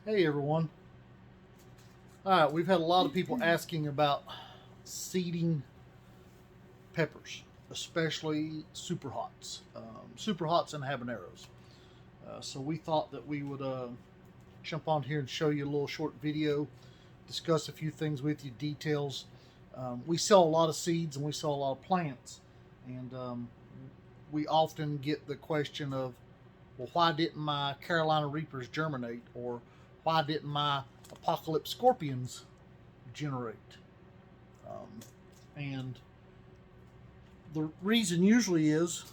Hey everyone. All right, we've had a lot of people asking about seeding peppers, especially super hots, super hots and habaneros. So we thought that we would jump on here and show you a little short video, discuss a few things with you, details. We sell a lot of seeds and we sell a lot of plants, and we often get the question of, well, why didn't my Carolina Reapers germinate, or why didn't my Apocalypse Scorpions generate? And the reason usually is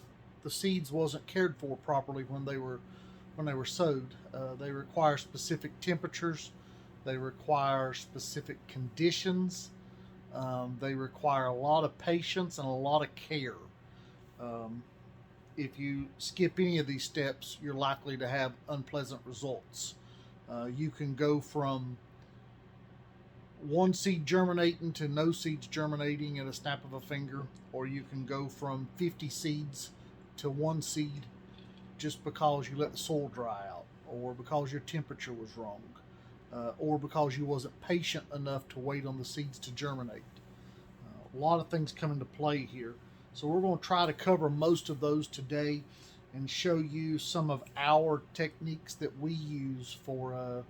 the seeds wasn't cared for properly when they were sowed. They require specific temperatures. They require specific conditions. They require a lot of patience and a lot of care. Um, if you skip any of these steps, you're likely to have unpleasant results. You can go from one seed germinating to no seeds germinating at a snap of a finger, or you can go from 50 seeds to one seed just because you let the soil dry out, or because your temperature was wrong, or because you wasn't patient enough to wait on the seeds to germinate. A lot of things come into play here. So we're going to try to cover most of those today and show you some of our techniques that we use for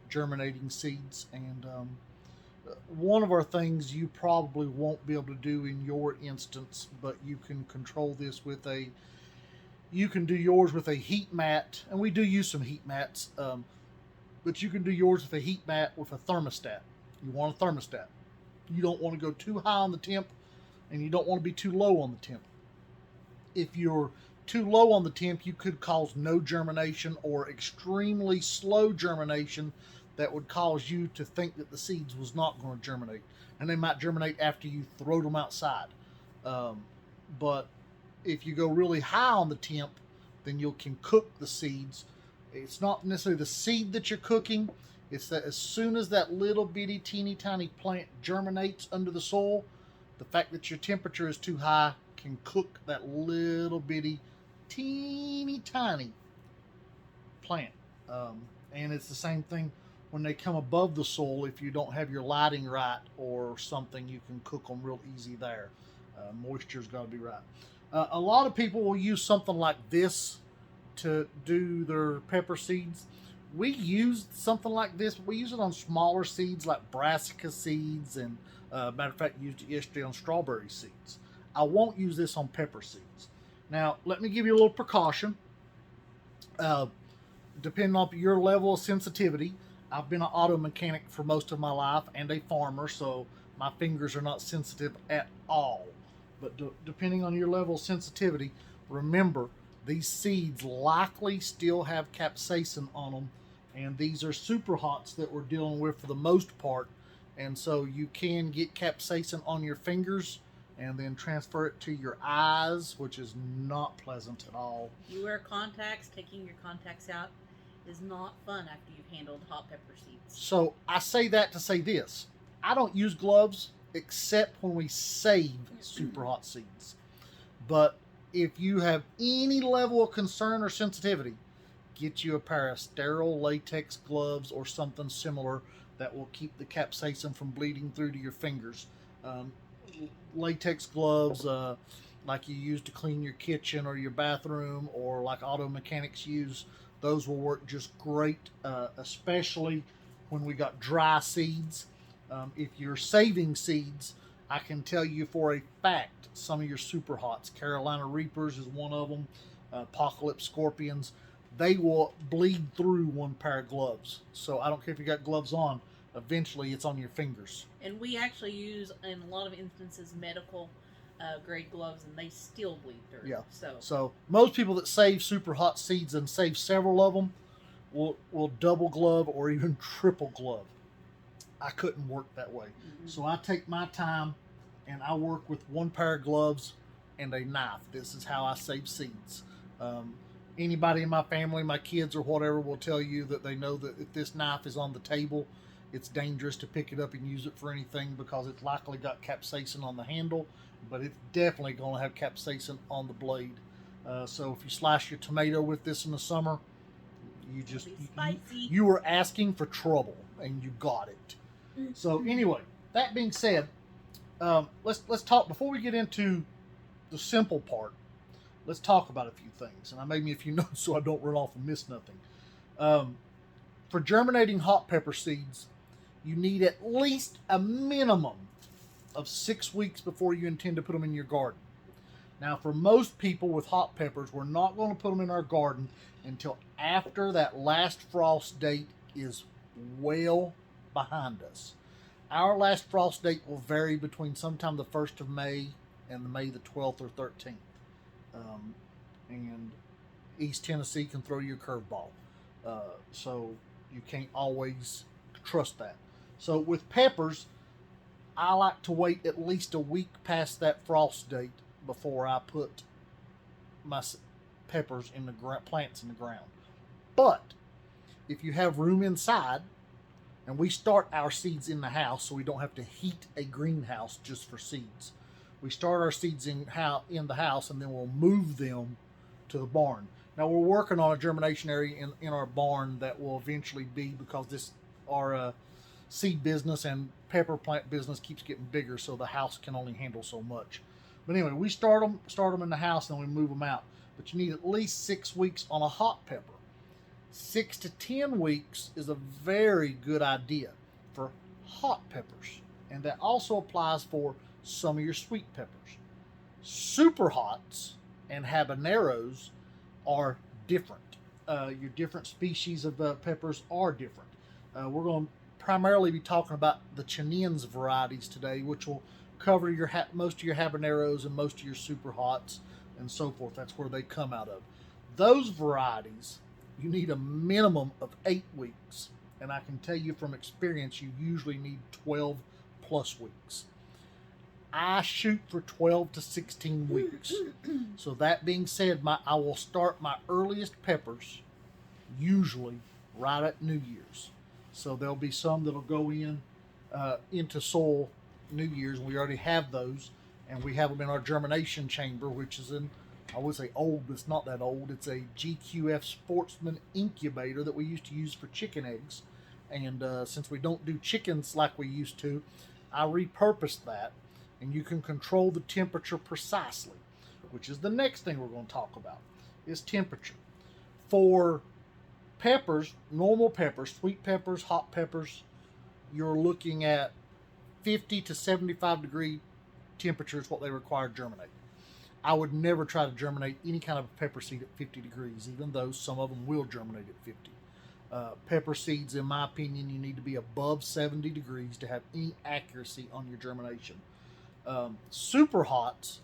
germinating seeds. And one of our things you probably won't be able to do in your instance, but you can control this with you can do yours with a heat mat, and we do use some heat mats, but you can do yours with a heat mat with a thermostat. You want a thermostat. You don't want to go too high on the temp, and you don't want to be too low on the temp. If you're too low on the temp, you could cause no germination or extremely slow germination that would cause you to think that the seeds was not going to germinate, and they might germinate after you throw them outside. But if you go really high on the temp, then you can cook the seeds. It's not necessarily the seed that you're cooking. It's that as soon as that little bitty teeny tiny plant germinates under the soil, the fact that your temperature is too high can cook that little bitty teeny tiny plant. And it's the same thing when they come above the soil. If you don't have your lighting right or something, you can cook them real easy there. Moisture's got to be right. A lot of people will use something like this to do their pepper seeds. We used something like this, but we use it on smaller seeds like brassica seeds, and matter of fact, used it yesterday on strawberry seeds. I won't use this on pepper seeds. Now, let me give you a little precaution. Depending on your level of sensitivity, I've been an auto mechanic for most of my life and a farmer, so my fingers are not sensitive at all. But depending on your level of sensitivity, remember, these seeds likely still have capsaicin on them, and these are super hots that we're dealing with for the most part, and so you can get capsaicin on your fingers and then transfer it to your eyes, which is not pleasant at all. You wear contacts. Taking your contacts out is not fun after you've handled hot pepper seeds. So I say that to say this: I don't use gloves except when we save super hot seeds. But if you have any level of concern or sensitivity, get you a pair of sterile latex gloves or something similar that will keep the capsaicin from bleeding through to your fingers. Latex gloves, like you use to clean your kitchen or your bathroom, or like auto mechanics use, those will work just great, especially when we got dry seeds. If you're saving seeds, I can tell you for a fact some of your super hots, Carolina Reapers is one of them, Apocalypse Scorpions, they will bleed through one pair of gloves. So I don't care if you got gloves on, eventually it's on your fingers. And we actually use, in a lot of instances, medical grade gloves, and they still bleed through. Yeah. So most people that save super hot seeds and save several of them will double glove or even triple glove. I couldn't work that way. Mm-hmm. So I take my time and I work with one pair of gloves and a knife. This is how I save seeds. Anybody in my family, my kids or whatever, will tell you that they know that if this knife is on the table, it's dangerous to pick it up and use it for anything because it's likely got capsaicin on the handle, but it's definitely going to have capsaicin on the blade. So if you slice your tomato with this in the summer, You just It'll be spicy. you were asking for trouble, and you got it. So anyway, that being said, let's talk before we get into the simple part. Let's talk about a few things, and I made me a few notes so I don't run off and miss nothing. For germinating hot pepper seeds, you need at least a minimum of 6 weeks before you intend to put them in your garden. Now, for most people with hot peppers, we're not going to put them in our garden until after that last frost date is well behind us. Our last frost date will vary between sometime the 1st of May and May the 12th or 13th. And East Tennessee can throw you a curveball. So you can't always trust that. So with peppers, I like to wait at least a week past that frost date before I put my peppers in the plants in the ground. But if you have room inside, and we start our seeds in the house so we don't have to heat a greenhouse just for seeds. We start our seeds in the house, and then we'll move them to the barn. Now we're working on a germination area in our barn that will eventually be, because our seed business and pepper plant business keeps getting bigger, so the house can only handle so much. But anyway, we start them in the house, and then we move them out. But you need at least 6 weeks on a hot pepper. 6 to 10 weeks is a very good idea for hot peppers, and that also applies for some of your sweet peppers. Super hots and habaneros are different. Your different species of peppers are different. We're going to primarily be talking about the Chinense varieties today, which will cover your most of your habaneros and most of your super hots and so forth. That's where they come out of. Those varieties, you need a minimum of 8 weeks. And I can tell you from experience, you usually need 12 plus weeks. I shoot for 12 to 16 weeks. So that being said, I will start my earliest peppers usually right at New Year's. So there'll be some that'll go into soil New Year's. We already have those, and we have them in our germination chamber, which is I would say old, but it's not that old. It's a Gqf Sportsman Incubator that we used to use for chicken eggs. And since we don't do chickens like we used to, I repurposed that. And you can control the temperature precisely, which is the next thing we're going to talk about, is temperature. For peppers, normal peppers, sweet peppers, hot peppers, you're looking at 50 to 75 degree temperature is what they require to germinate. I would never try to germinate any kind of pepper seed at 50 degrees, even though some of them will germinate at 50. Pepper seeds, in my opinion, you need to be above 70 degrees to have any accuracy on your germination. Super hots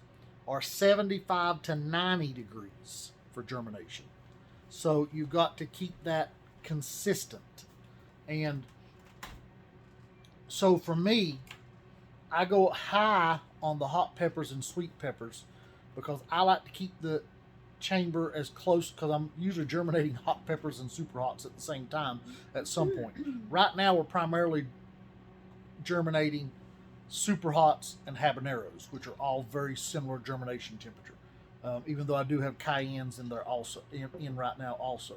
are 75 to 90 degrees for germination. So you've got to keep that consistent. And so for me, I go high on the hot peppers and sweet peppers because I like to keep the chamber as close, because I'm usually germinating hot peppers and super hots at the same time at some point. Right now we're primarily germinating super hots and habaneros, which are all very similar germination temperature. Even though I do have cayennes in there also in right now also.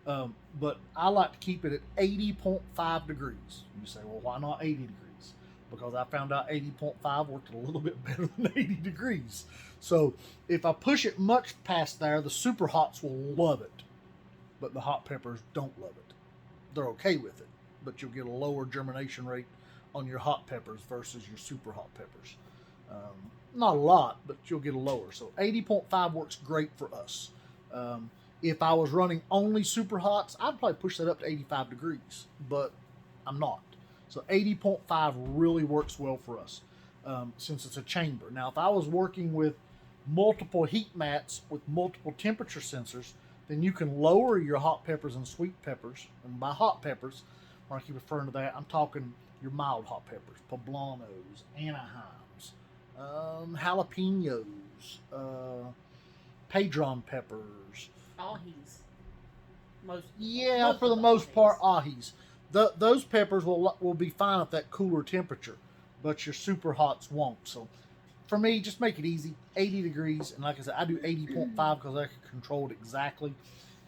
But I like to keep it at 80.5 degrees. You say, well, why not 80 degrees? Because I found out 80.5 worked a little bit better than 80 degrees. So if I push it much past there, the super hots will love it, but the hot peppers don't love it. They're okay with it, but you'll get a lower germination rate on your hot peppers versus your super hot peppers. Not a lot, but you'll get a lower. So 80.5 works great for us. If I was running only super hots, I'd probably push that up to 85 degrees, but I'm not. So 80.5 really works well for us since it's a chamber. Now, if I was working with multiple heat mats with multiple temperature sensors, then you can lower your hot peppers and sweet peppers. And by hot peppers, when I keep referring to that, I'm talking your mild hot peppers, poblanos, Anaheims, jalapenos, Padron peppers. Ahis. For the most part, ahis. Those peppers will be fine at that cooler temperature, but your super hots won't. So for me, just make it easy, 80 degrees. And like I said, I do 80.5 because I can control it exactly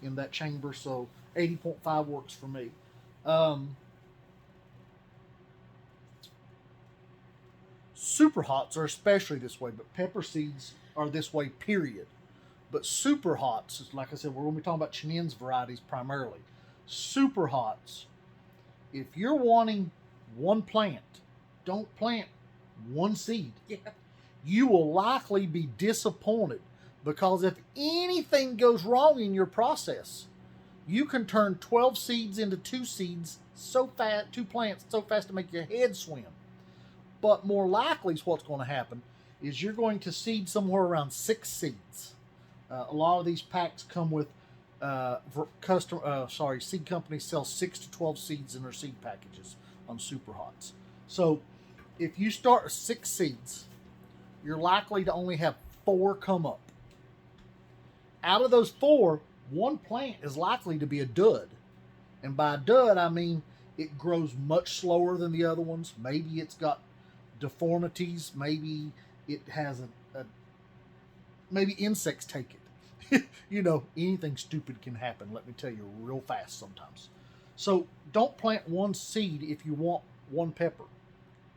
in that chamber. So 80.5 works for me. Super hots are especially this way, but pepper seeds are this way, period. But super hots, like I said, we're going to be talking about Chinen's varieties primarily. Super hots, if you're wanting one plant, don't plant one seed. Yeah. You will likely be disappointed, because if anything goes wrong in your process, you can turn 12 seeds into 2 seeds so fast, 2 plants so fast to make your head swim. But more likely is what's going to happen is you're going to seed somewhere around 6 seeds. A lot of these packs come with seed companies sell 6 to 12 seeds in their seed packages on Super Hots. So if you start with 6 seeds, you're likely to only have 4 come up. Out of those 4, one plant is likely to be a dud. And by dud, I mean it grows much slower than the other ones. Maybe it's got deformities. Maybe it has maybe insects take it. You know, anything stupid can happen, let me tell you, real fast sometimes. So don't plant one seed if you want one pepper.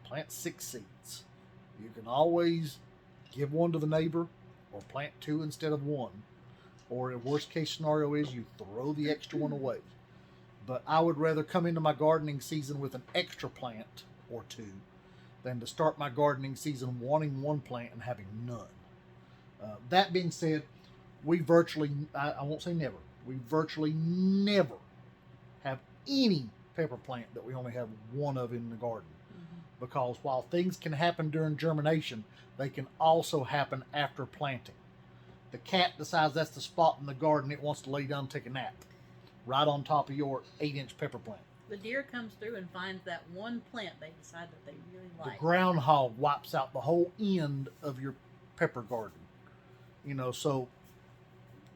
Plant 6 seeds. You can always give one to the neighbor or plant 2 instead of 1. Or a worst case scenario is you throw the extra one away. But I would rather come into my gardening season with an extra plant or 2 than to start my gardening season wanting one plant and having none. That being said, we virtually, I won't say never, we virtually never have any pepper plant that we only have one of in the garden. Mm-hmm. Because while things can happen during germination, they can also happen after planting. The cat decides that's the spot in the garden it wants to lay down and take a nap, right on top of your 8-inch pepper plant. The deer comes through and finds that one plant they decide that they really like. The groundhog wipes out the whole end of your pepper garden. You know, so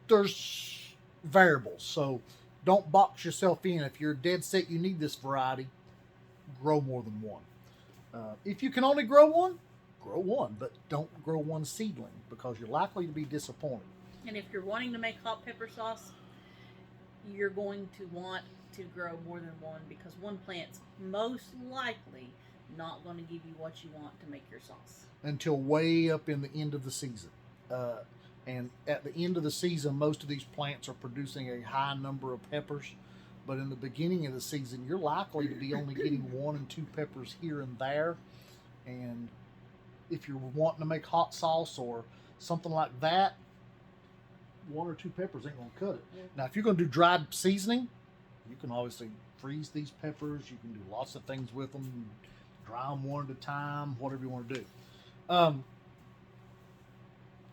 there's variables. So don't box yourself in. If you're dead set you need this variety, grow more than one. If you can only grow one, but don't grow one seedling, because you're likely to be disappointed. And if you're wanting to make hot pepper sauce, you're going to want to grow more than one, because one plant's most likely not going to give you what you want to make your sauce. Until way up in the end of the season. And at the end of the season, most of these plants are producing a high number of peppers. But in the beginning of the season, you're likely to be only getting 1 and 2 peppers here and there. And if you're wanting to make hot sauce or something like that, 1 or 2 peppers ain't going to cut it. Yeah. Now, if you're going to do dried seasoning, you can obviously freeze these peppers. You can do lots of things with them. Dry them one at a time, whatever you want to do.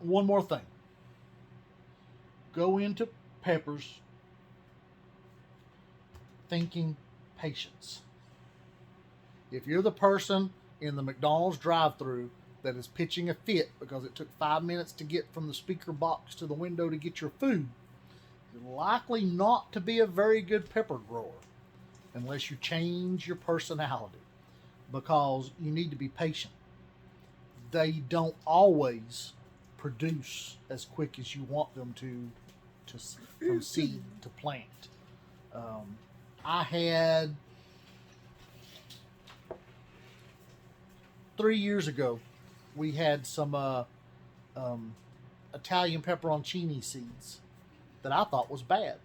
One more thing. Go into peppers thinking patience. If you're the person in the McDonald's drive-thru that is pitching a fit because it took 5 minutes to get from the speaker box to the window to get your food, you're likely not to be a very good pepper grower unless you change your personality, because you need to be patient. They don't always produce as quick as you want them to from seed to plant. I had 3 years ago, we had some Italian pepperoncini seeds that I thought was bad.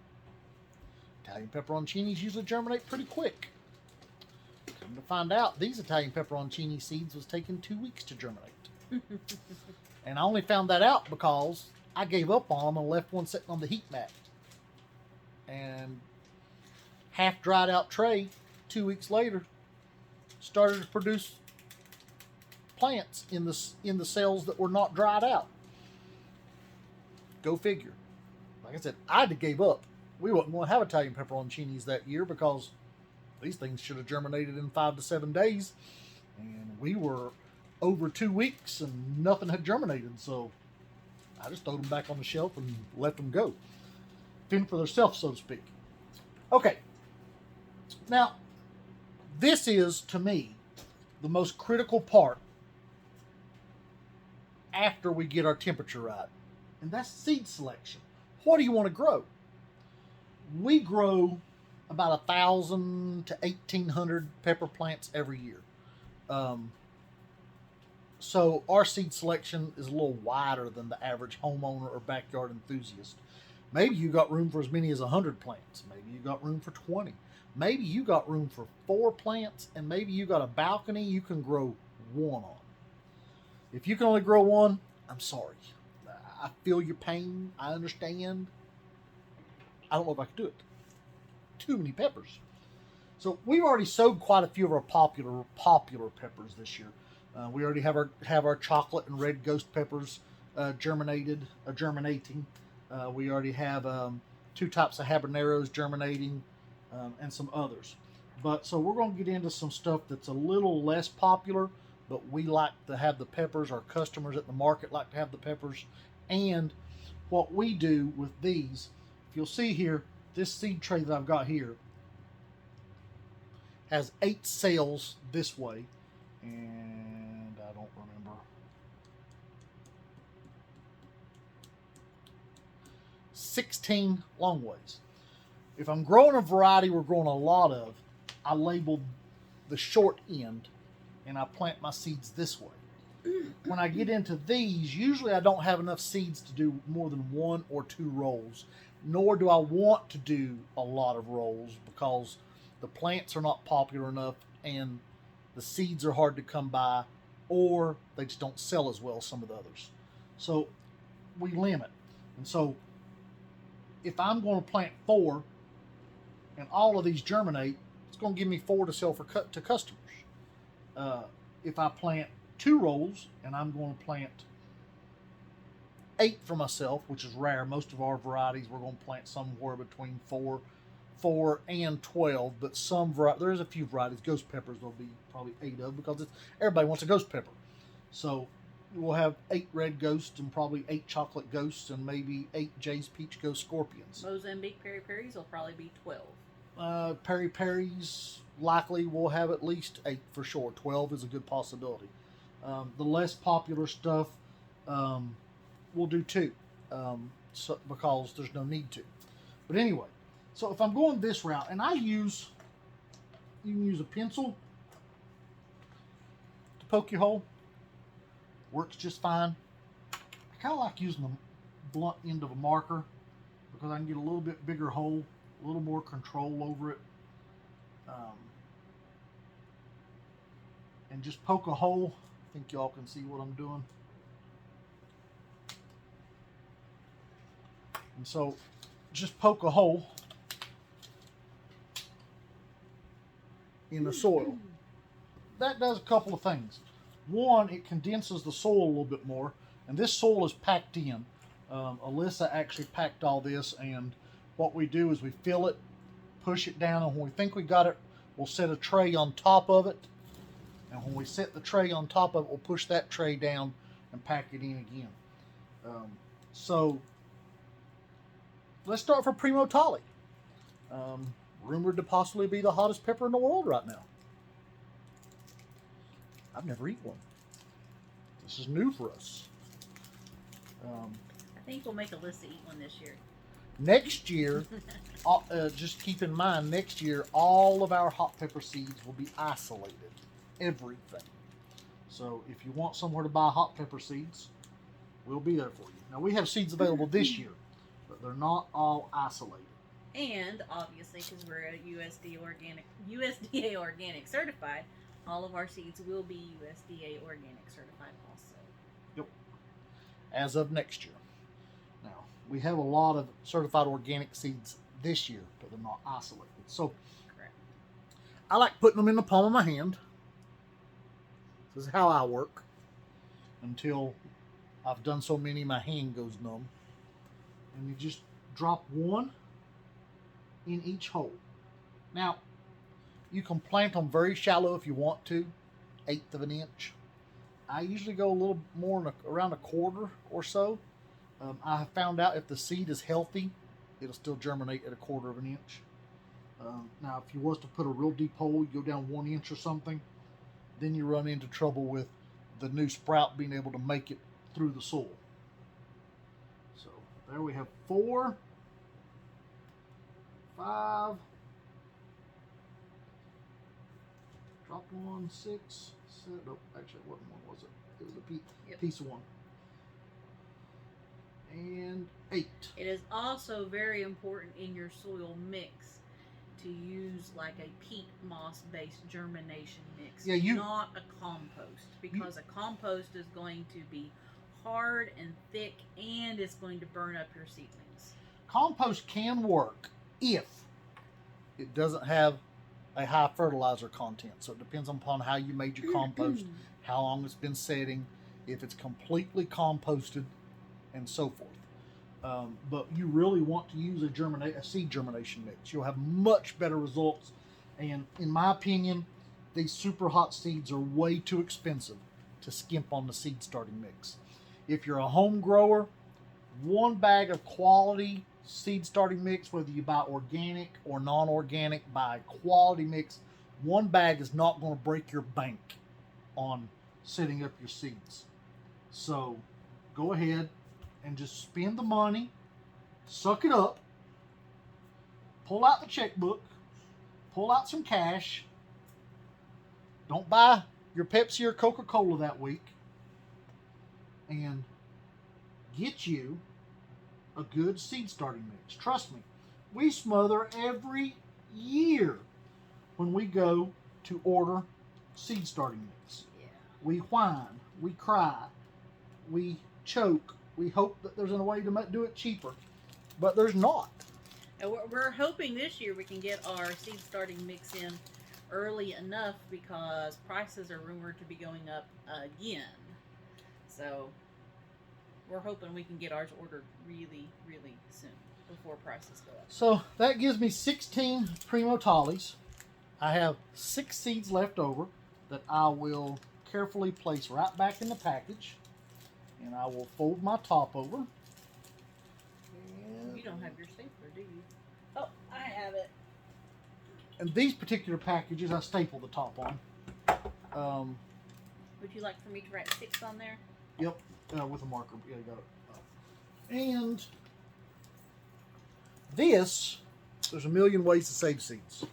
Italian pepperoncinis usually germinate pretty quick. Come to find out, these Italian pepperoncini seeds was taking 2 weeks to germinate. And I only found that out because I gave up on them and left one sitting on the heat mat. And half dried out tray, 2 weeks later, started to produce plants in the cells that were not dried out. Go figure. Like I said, I gave up. We wasn't going to have Italian pepperoncinis that year because these things should have germinated in 5 to 7 days, and we were over 2 weeks and nothing had germinated. So I just threw them back on the shelf and let them go, fend for themselves, so to speak. Okay. Now, this is, to me, the most critical part after we get our temperature right, and that's seed selection. What do you want to grow? we grow about 1,000 to 1,800 pepper plants every year. Um, so our seed selection is a little wider than the average homeowner or backyard enthusiast. Maybe you got room for as many as 100 plants. Maybe you got room for 20. Maybe you got room for 4 plants, and maybe you got a balcony you can grow one on. If you can only grow one, I'm sorry. I feel your pain. I understand. I don't know if I could do it. Too many peppers. So we've already sowed quite a few of our popular peppers this year. We already have our chocolate and red ghost peppers germinating. We already have 2 types of habaneros germinating, and some others. But so we're going to get into some stuff that's a little less popular, but we like to have the peppers. Our customers at the market like to have the peppers. And what we do with these, if you'll see here, this seed tray that I've got here has 8 cells this way, and I don't remember. 16 long ways. If I'm growing a variety we're growing a lot of, I label the short end and I plant my seeds this way. When I get into these, usually I don't have enough seeds to do more than 1 or 2 rolls, nor do I want to do a lot of rolls because the plants are not popular enough and the seeds are hard to come by, or they just don't sell as well as some of the others. So we limit. And so if I'm going to plant 4 and all of these germinate, it's going to give me 4 to sell to customers. If I plant 2 rolls and I'm going to plant 8 for myself, which is rare. Most of our varieties we're going to plant somewhere between 4 and 12, but there's a few varieties. Ghost peppers there'll be probably 8 of because everybody wants a ghost pepper. So we'll have 8 red ghosts and probably 8 chocolate ghosts and maybe 8 Jay's Peach Ghost scorpions. Mozambique peri peris will probably be 12. Peri peris likely will have at least 8 for sure. 12 is a good possibility. The less popular stuff we'll do 2 because there's no need to. But anyway, so if I'm going this route, and you can use a pencil to poke your hole, works just fine. I kind of like using the blunt end of a marker because I can get a little bit bigger hole, a little more control over it. And just poke a hole. I think y'all can see what I'm doing. And so just poke a hole in the soil. That does a couple of things. One, it condenses the soil a little bit more, and this soil is packed in. Alyssa actually packed all this, and what we do is we fill it, push it down, and when we think we got it, we'll set a tray on top of it. And when we set the tray on top of it, we'll push that tray down and pack it in again. So let's start for Primo Tolly. Rumored to possibly be the hottest pepper in the world right now. I've never eaten one. This is new for us. I think we'll make Alyssa eat one this year. Next year, just keep in mind, next year, all of our hot pepper seeds will be isolated. Everything. So if you want somewhere to buy hot pepper seeds, we'll be there for you. Now, we have seeds available this year, but they're not all isolated. And obviously, because we're USDA organic certified, all of our seeds will be USDA organic certified also. Yep. As of next year. Now, we have a lot of certified organic seeds this year, but they're not isolated. So, correct. I like putting them in the palm of my hand. This is how I work. Until I've done so many, my hand goes numb. And you just drop one in each hole. Now, you can plant them very shallow if you want to, 1/8 of an inch. I usually go a little more around a quarter or so. I have found out if the seed is healthy, it'll still germinate at 1/4 of an inch. Now, if you was to put a real deep hole, you go down 1 inch or something, then you run into trouble with the new sprout being able to make it through the soil. So there we have 4 5. Dropped 1, 6, 7. Nope, actually it wasn't 1, was it? It was a piece of 1. And 8. It is also very important in your soil mix to use like a peat moss based germination mix, not a compost, because a compost is going to be hard and thick and it's going to burn up your seedlings. Compost can work if it doesn't have a high fertilizer content. So it depends upon how you made your compost, how long it's been setting, if it's completely composted, and so forth. But you really want to use a seed germination mix. You'll have much better results. And in my opinion, these super hot seeds are way too expensive to skimp on the seed starting mix. If you're a home grower, 1 bag of quality seed starting mix, whether you buy organic or non-organic, buy quality mix. 1 bag is not going to break your bank on setting up your seeds. So go ahead and just spend the money, suck it up, pull out the checkbook, pull out some cash. Don't buy your Pepsi or Coca-Cola that week, and get you a good seed starting mix. Trust me, we smother every year when we go to order seed starting mix. Yeah. We whine, we cry, we choke. We hope that there's a way to do it cheaper, but there's not. And we're hoping this year we can get our seed starting mix in early enough, because prices are rumored to be going up again. So we're hoping we can get ours ordered really, really soon before prices go up. So that gives me 16 Primo Tallies. I have 6 seeds left over that I will carefully place right back in the package. And I will fold my top over. You don't have your stapler, do you? Oh, I have it. And these particular packages, I staple the top on. Would you like for me to write 6 on there? Yep, with a marker. Yeah, you got it. And this, there's a million ways to save seeds.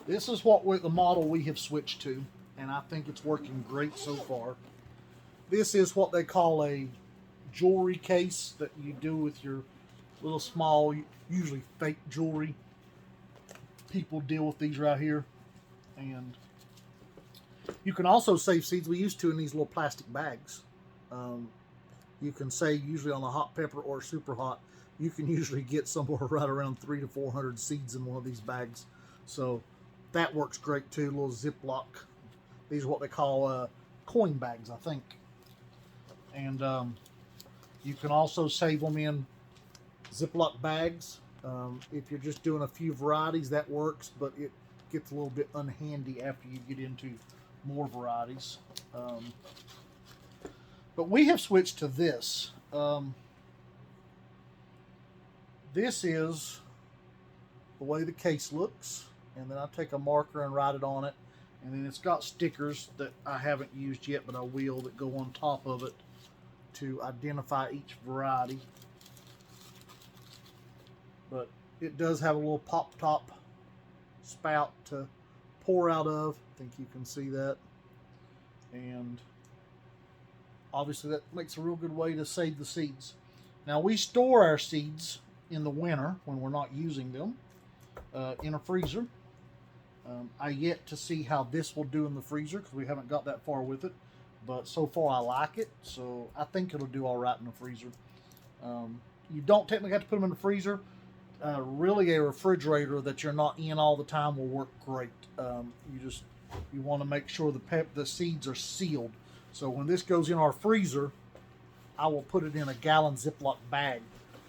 This is the model we have switched to, and I think it's working great so far. This is what they call a jewelry case that you do with your little small, usually fake jewelry. People deal with these right here. And you can also save seeds. We used to in these little plastic bags. You can save usually on a hot pepper or super hot. You can usually get somewhere right around 300 to 400 seeds in one of these bags. So that works great too. Little Ziploc. These are what they call coin bags, I think. And you can also save them in Ziploc bags. If you're just doing a few varieties, that works, but it gets a little bit unhandy after you get into more varieties. But we have switched to this. This is the way the case looks, and then I take a marker and write it on it, and then it's got stickers that I haven't used yet, but I will, that go on top of it to identify each variety. But it does have a little pop top spout to pour out of. I think you can see that. And obviously that makes a real good way to save the seeds. Now we store our seeds in the winter when we're not using them in a freezer. I yet to see how this will do in the freezer because we haven't got that far with it. But so far I like it, so I think it'll do all right in the freezer. You don't technically have to put them in the freezer. Really a refrigerator that you're not in all the time will work great. You want to make sure the seeds are sealed. So when this goes in our freezer, I will put it in a gallon Ziploc bag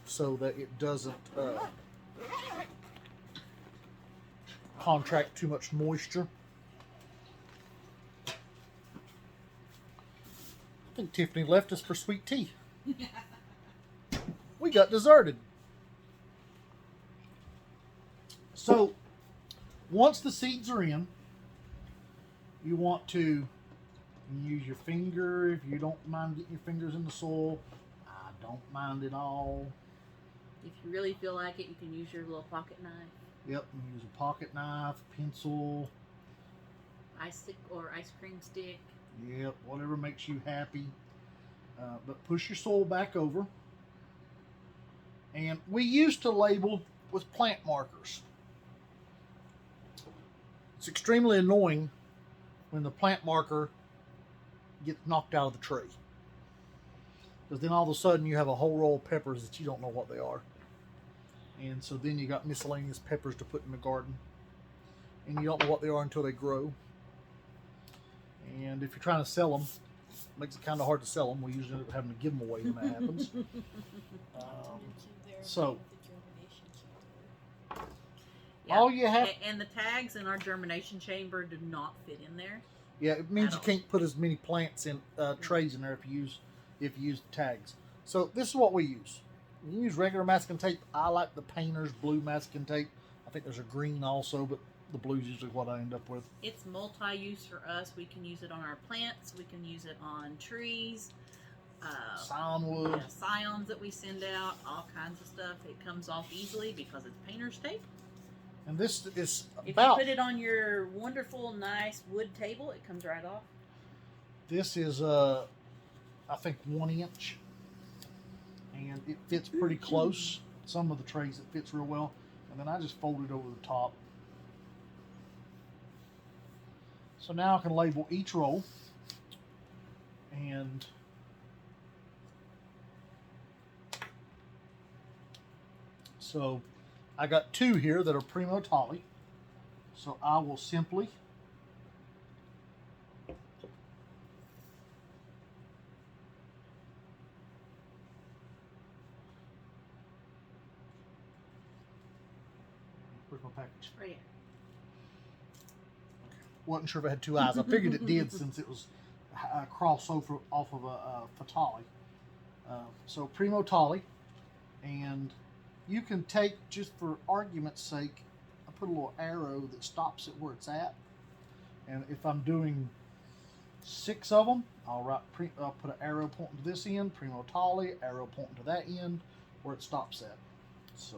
so that it doesn't contract too much moisture. I think Tiffany left us for sweet tea. We got deserted. So once the seeds are in, you want to use your finger if you don't mind getting your fingers in the soil. I don't mind at all. If you really feel like it, you can use your little pocket knife. Yep, you use a pocket knife, pencil. Ice stick or ice cream stick. Yep, whatever makes you happy. But push your soil back over. And we used to label with plant markers. It's extremely annoying when the plant marker gets knocked out of the tray. Because then all of a sudden you have a whole row of peppers that you don't know what they are. And so then you got miscellaneous peppers to put in the garden. And you don't know what they are until they grow. And if you're trying to sell them, it makes it kind of hard to sell them. We usually end up having to give them away when that happens. So, Yeah. all you have... And the tags in our germination chamber do not fit in there. Yeah, it means you can't put as many plants in trays in there if you use the tags. So this is what we use. You use regular masking tape. I like the painter's blue masking tape. I think there's a green also, but the blue's usually what I end up with. It's multi-use for us. We can use it on our plants. We can use it on trees. Scion wood. Yeah, scions that we send out. All kinds of stuff. It comes off easily because it's painter's tape. And this is If about... you put it on your wonderful, nice wood table, it comes right off. This is, I think, 1 inch. And it fits pretty close. Some of the trays it fits real well. And then I just fold it over the top. So now I can label each row. And so I got 2 here that are Primo Tolly. So I will simply where's my package? Right here. Wasn't sure if it had 2 eyes. I figured it did since it was a crossover off of a Fatali. So Primo Tolly, and you can take, just for argument's sake, I put a little arrow that stops it where it's at. And if I'm doing 6 of them, I'll put an arrow pointing to this end, Primo Tolly, arrow pointing to that end, where it stops at. So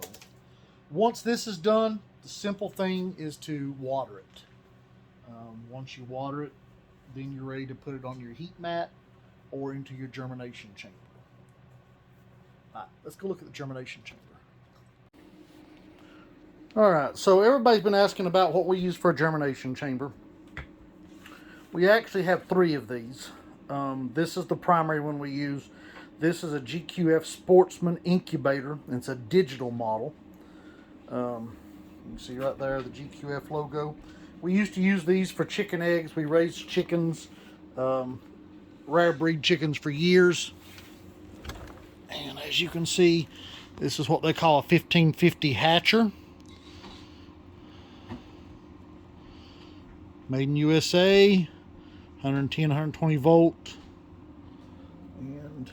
once this is done, the simple thing is to water it. Once you water it, then you're ready to put it on your heat mat or into your germination chamber. All right, let's go look at the germination chamber. All right, so everybody's been asking about what we use for a germination chamber. We actually have 3 of these. This is the primary one we use. This is a Gqf Sportsman Incubator. It's a digital model. You can see right there the Gqf logo. We used to use these for chicken eggs. We raised chickens, rare breed chickens for years. And as you can see, this is what they call a 1550 hatcher. Made in USA, 110, 120 volt. And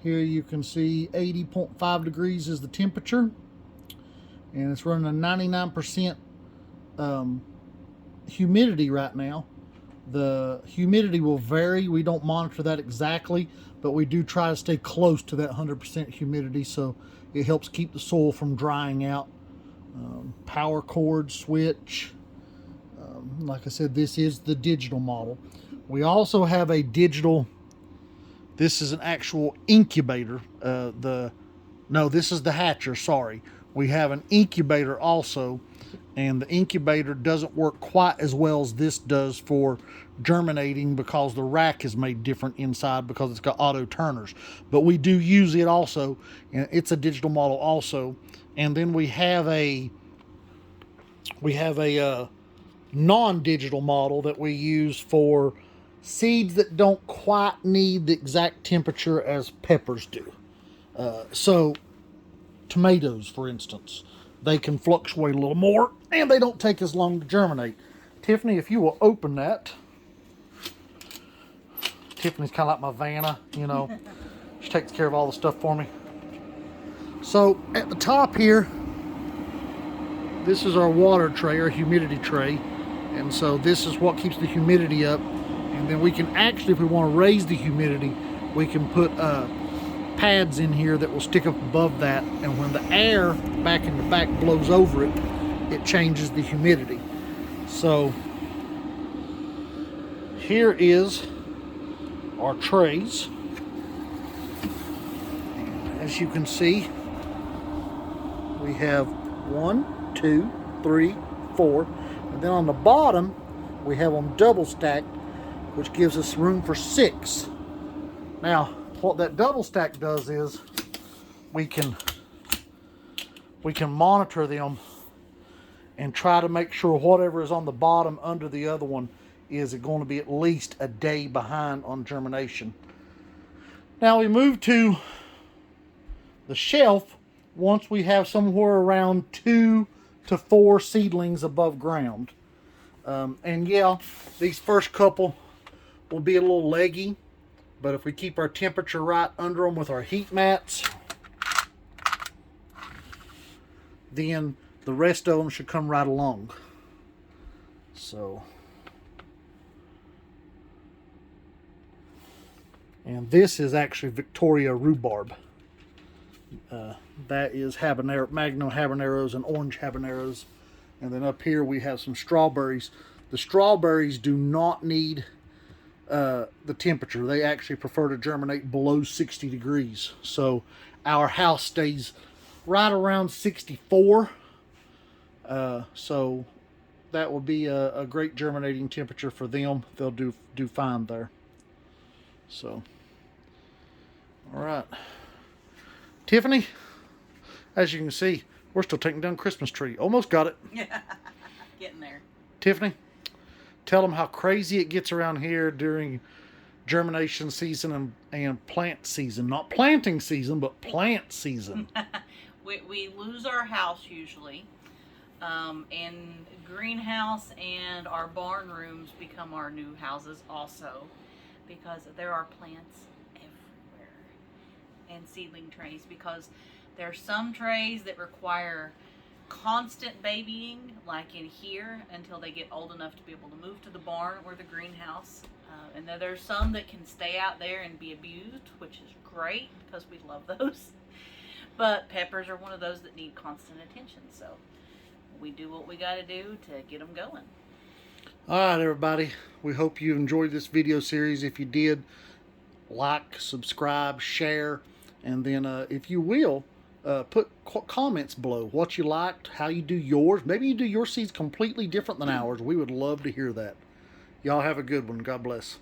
here you can see 80.5 degrees is the temperature. And it's running a 99% humidity right now. The humidity will vary. We don't monitor that exactly, but we do try to stay close to that 100% humidity, so it helps keep the soil from drying out. Power cord switch. Like I said, this is the digital model. We also have a digital, this is an actual incubator. No, this is the hatcher, sorry. We have an incubator also, and the incubator doesn't work quite as well as this does for germinating because the rack is made different inside because it's got auto turners. But we do use it also, and it's a digital model also. And then we have a non-digital model that we use for seeds that don't quite need the exact temperature as peppers do. So tomatoes, for instance, they can fluctuate a little more and they don't take as long to germinate. Tiffany, if you will open that. Tiffany's kind of like my Vanna, you know. She takes care of all the stuff for me. So at the top here, this is our water tray, our humidity tray. And so this is what keeps the humidity up. And then we can actually, if we want to raise the humidity, we can put pads in here that will stick up above that, and when the air back in the back blows over it, it changes the humidity. So here is our trays. And as you can see, we have 1, 2, 3, 4, and then on the bottom we have them double stacked, which gives us room for 6. Now, what that double stack does is we can monitor them and try to make sure whatever is on the bottom under the other one is going to be at least a day behind on germination. Now we move to the shelf once we have somewhere around 2 to 4 seedlings above ground. And yeah, these first couple will be a little leggy, but if we keep our temperature right under them with our heat mats, then the rest of them should come right along. So, and this is actually Victoria rhubarb. That is Magnum habaneros and orange habaneros. And then up here we have some strawberries. The strawberries do not need the temperature. They actually prefer to germinate below 60 degrees. So our house stays right around 64. So that will be a great germinating temperature for them. They'll do fine there. So, all right. Tiffany, as you can see, we're still taking down Christmas tree. Almost got it. Getting there. Tiffany, tell them how crazy it gets around here during germination season and plant season. Not planting season, but plant season. We lose our house usually. And greenhouse and our barn rooms become our new houses also, because there are plants everywhere and seedling trays, because there are some trays that require constant babying, like in here, until they get old enough to be able to move to the barn or the greenhouse. And then there's some that can stay out there and be abused, which is great because we love those. But peppers are one of those that need constant attention, so we do what we got to do to get them going. All right, everybody. We hope you enjoyed this video series. If you did, like, subscribe, share, and then if you will, put comments below what you liked, how you do yours. Maybe you do your seeds completely different than ours. We would love to hear that. Y'all have a good one. God bless.